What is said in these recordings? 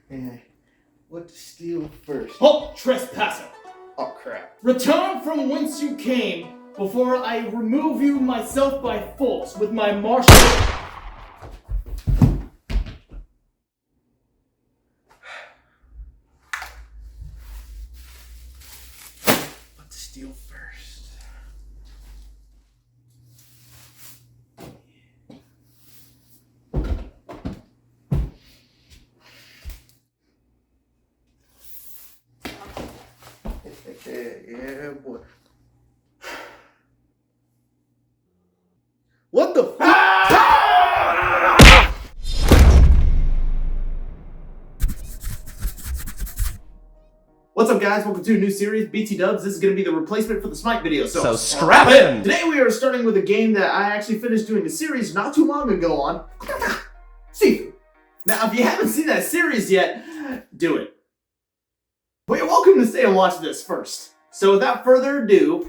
Yeah. What to steal first? Halt, trespasser! Oh, crap. Return from whence you came before I remove you myself by force with my martial... What to steal first? Yeah, boy. What the f- What's up, guys? Welcome to a new series, BT Dubs. This is going to be the replacement for the Smite video, so strap in! Today we are starting with a game that I actually finished doing a series not too long ago on Sifu. Now, if you haven't seen that series yet, do it. But you're welcome to stay and watch this first. So without further ado,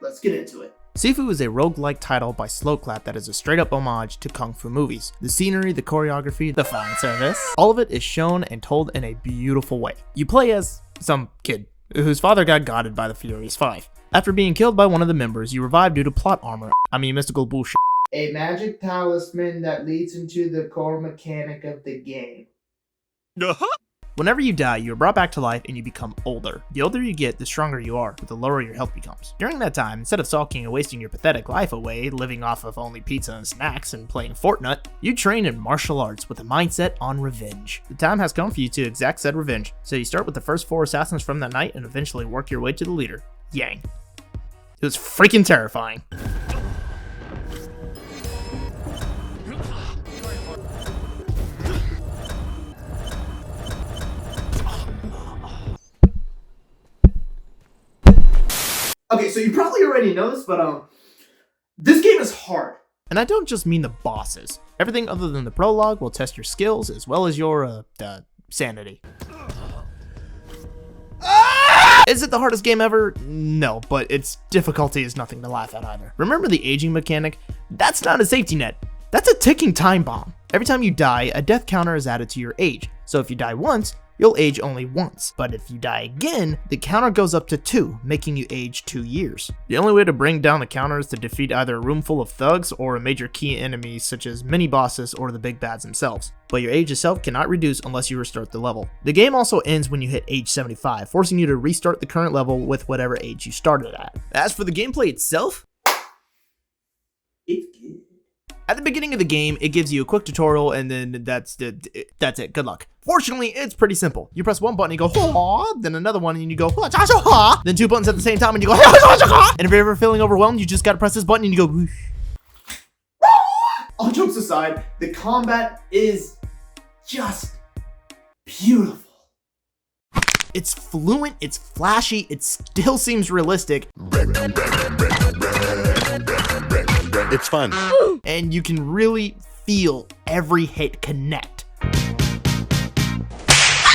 let's get into it. Sifu is a roguelike title by Slowclap that is a straight-up homage to Kung Fu movies. The scenery, the choreography, the fan service, all of it is shown and told in a beautiful way. You play as some kid whose father got godded by the Furious Five. After being killed by one of the members, you revive due to plot armor. Mystical bullshit. A magic talisman that leads into the core mechanic of the game. Whenever you die, you are brought back to life and you become older. The older you get, the stronger you are, but the lower your health becomes. During that time, instead of sulking and wasting your pathetic life away, living off of only pizza and snacks and playing Fortnite, you train in martial arts with a mindset on revenge. The time has come for you to exact said revenge, so you start with the first 4 assassins from that night and eventually work your way to the leader, Yang. It was freaking terrifying. Okay, so you probably already know this, but this game is hard. And I don't just mean the bosses. Everything other than the prologue will test your skills as well as your, sanity. Is it the hardest game ever? No, but its difficulty is nothing to laugh at either. Remember the aging mechanic? That's not a safety net. That's a ticking time bomb. Every time you die, a death counter is added to your age. So if you die once, you'll age only once. But if you die again, the counter goes up to 2, making you age 2 years. The only way to bring down the counter is to defeat either a room full of thugs or a major key enemy such as mini-bosses or the big bads themselves. But your age itself cannot reduce unless you restart the level. The game also ends when you hit age 75, forcing you to restart the current level with whatever age you started at. As for the gameplay itself, It's good. at the beginning of the game, it gives you a quick tutorial and then that's it. Good luck. Fortunately, it's pretty simple. You press one button and you go, "Haw," then another one and you go, "Ha," then 2 buttons at the same time and you go, "Ha," and if you're ever feeling overwhelmed, you just gotta press this button and you go, "Whoosh." All jokes aside, the combat is just beautiful. It's fluent, it's flashy, it still seems realistic. It's fun. And you can really feel every hit connect.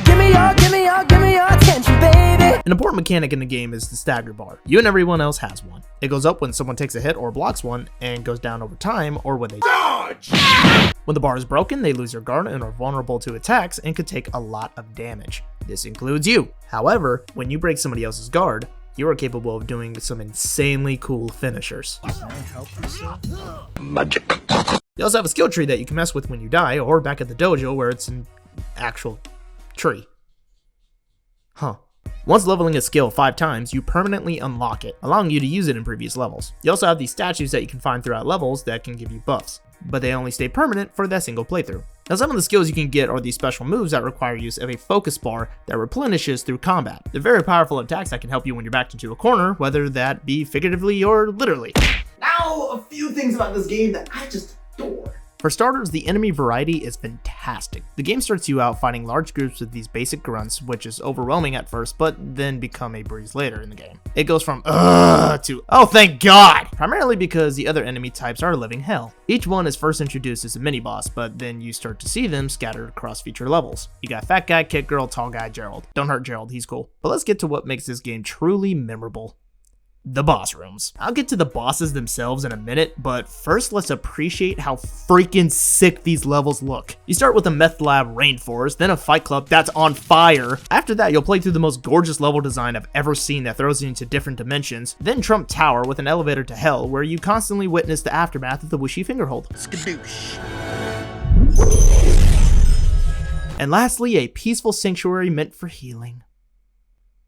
Give me your attention, baby. An important mechanic in the game is the stagger bar. You and everyone else has one. It goes up when someone takes a hit or blocks one, and goes down over time or when they dodge. When the bar is broken, they lose their guard and are vulnerable to attacks and could take a lot of damage. This includes you. However, when you break somebody else's guard, you are capable of doing some insanely cool finishers. Magic. You also have a skill tree that you can mess with when you die, or back at the dojo where it's an actual tree. Huh. Once leveling a skill 5 times, you permanently unlock it, allowing you to use it in previous levels. You also have these statues that you can find throughout levels that can give you buffs, but they only stay permanent for that single playthrough. Now, some of the skills you can get are these special moves that require use of a focus bar that replenishes through combat. They're very powerful attacks that can help you when you're backed into a corner, whether that be figuratively or literally. Now, a few things about this game that I just adore. For starters, the enemy variety is fantastic. The game starts you out fighting large groups of these basic grunts, which is overwhelming at first, but then become a breeze later in the game. It goes from ugh to oh thank god, primarily because the other enemy types are living hell. Each one is first introduced as a mini-boss, but then you start to see them scattered across future levels. You got Fat Guy, Kid Girl, Tall Guy, Gerald. Don't hurt Gerald, he's cool. But let's get to what makes this game truly memorable. the boss rooms. I'll get to the bosses themselves in a minute, but first let's appreciate how freaking sick these levels look. You start with a meth lab rainforest, then a fight club that's on fire. After that, you'll play through the most gorgeous level design I've ever seen that throws you into different dimensions, then Trump Tower with an elevator to hell where you constantly witness the aftermath of the Wishy Fingerhold. Skadoosh. And lastly, a peaceful sanctuary meant for healing.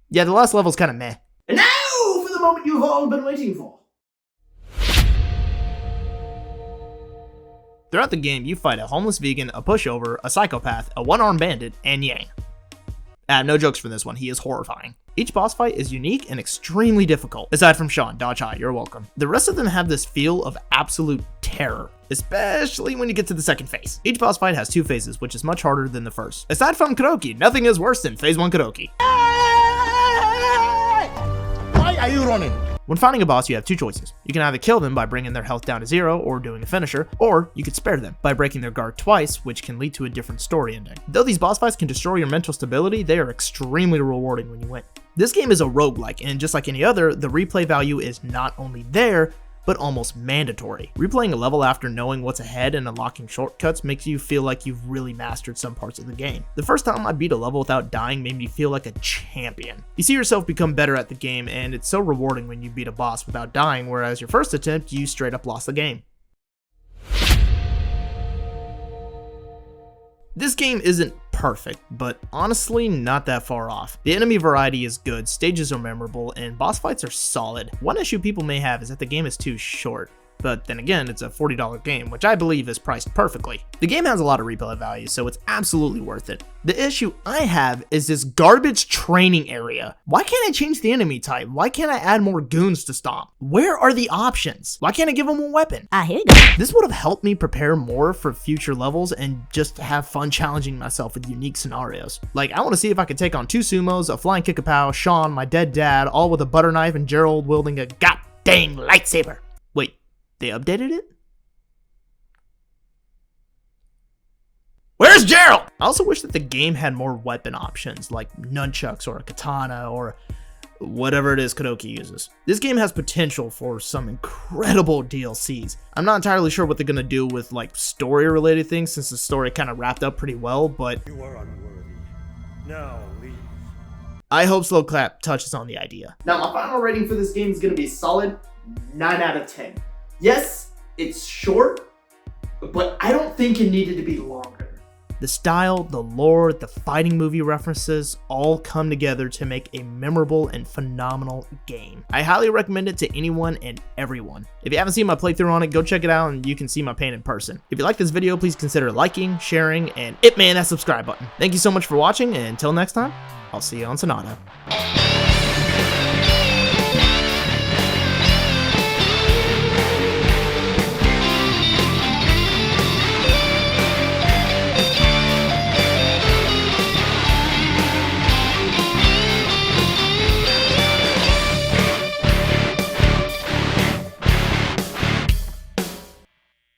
Yeah, the last level's kinda meh. And now for the moment you've all been waiting for. Throughout the game, you fight a homeless vegan, a pushover, a psychopath, a one-armed bandit, and Yang. No jokes for this one, he is horrifying. Each boss fight is unique and extremely difficult. Aside from Sean, dodge high, you're welcome. The rest of them have this feel of absolute terror, especially when you get to the second phase. Each boss fight has 2 phases, which is much harder than the first. Aside from karaoke, nothing is worse than phase 1 karaoke. Why are you running? When fighting a boss, you have 2 choices. You can either kill them by bringing their health down to 0 or doing a finisher, or you could spare them by breaking their guard twice, which can lead to a different story ending. Though these boss fights can destroy your mental stability, they are extremely rewarding when you win. This game is a roguelike, and just like any other, the replay value is not only there, but almost mandatory. Replaying a level after knowing what's ahead and unlocking shortcuts makes you feel like you've really mastered some parts of the game. The first time I beat a level without dying made me feel like a champion. You see yourself become better at the game, and it's so rewarding when you beat a boss without dying, whereas your first attempt, you straight up lost the game. This game isn't perfect, but honestly not that far off. The enemy variety is good, stages are memorable, and boss fights are solid. One issue people may have is that the game is too short. But then again, it's a $40 game, which I believe is priced perfectly. The game has a lot of replay value, so it's absolutely worth it. The issue I have is this garbage training area. Why can't I change the enemy type? Why can't I add more goons to stomp? Where are the options? Why can't I give them a weapon? Here you go. This would have helped me prepare more for future levels and just have fun challenging myself with unique scenarios. Like, I want to see if I could take on 2 sumos, a flying kick-a-pow, Sean, my dead dad, all with a butter knife, and Gerald wielding a god-dang lightsaber. Wait. They updated it? Where's Gerald? I also wish that the game had more weapon options, like nunchucks or a katana or whatever it is Kadoki uses. This game has potential for some incredible DLCs. I'm not entirely sure what they're gonna do with like story related things since the story kind of wrapped up pretty well, but You are unworthy. Now leave. I hope Slow Clap touches on the idea. Now my final rating for this game is going to be a solid 9 out of 10. Yes, it's short, but I don't think it needed to be longer. The style, the lore, the fighting movie references all come together to make a memorable and phenomenal game. I highly recommend it to anyone and everyone. If you haven't seen my playthrough on it, go check it out and you can see my pain in person. If you like this video, please consider liking, sharing, and man that subscribe button. Thank you so much for watching, and until next time, I'll see you on Sinato.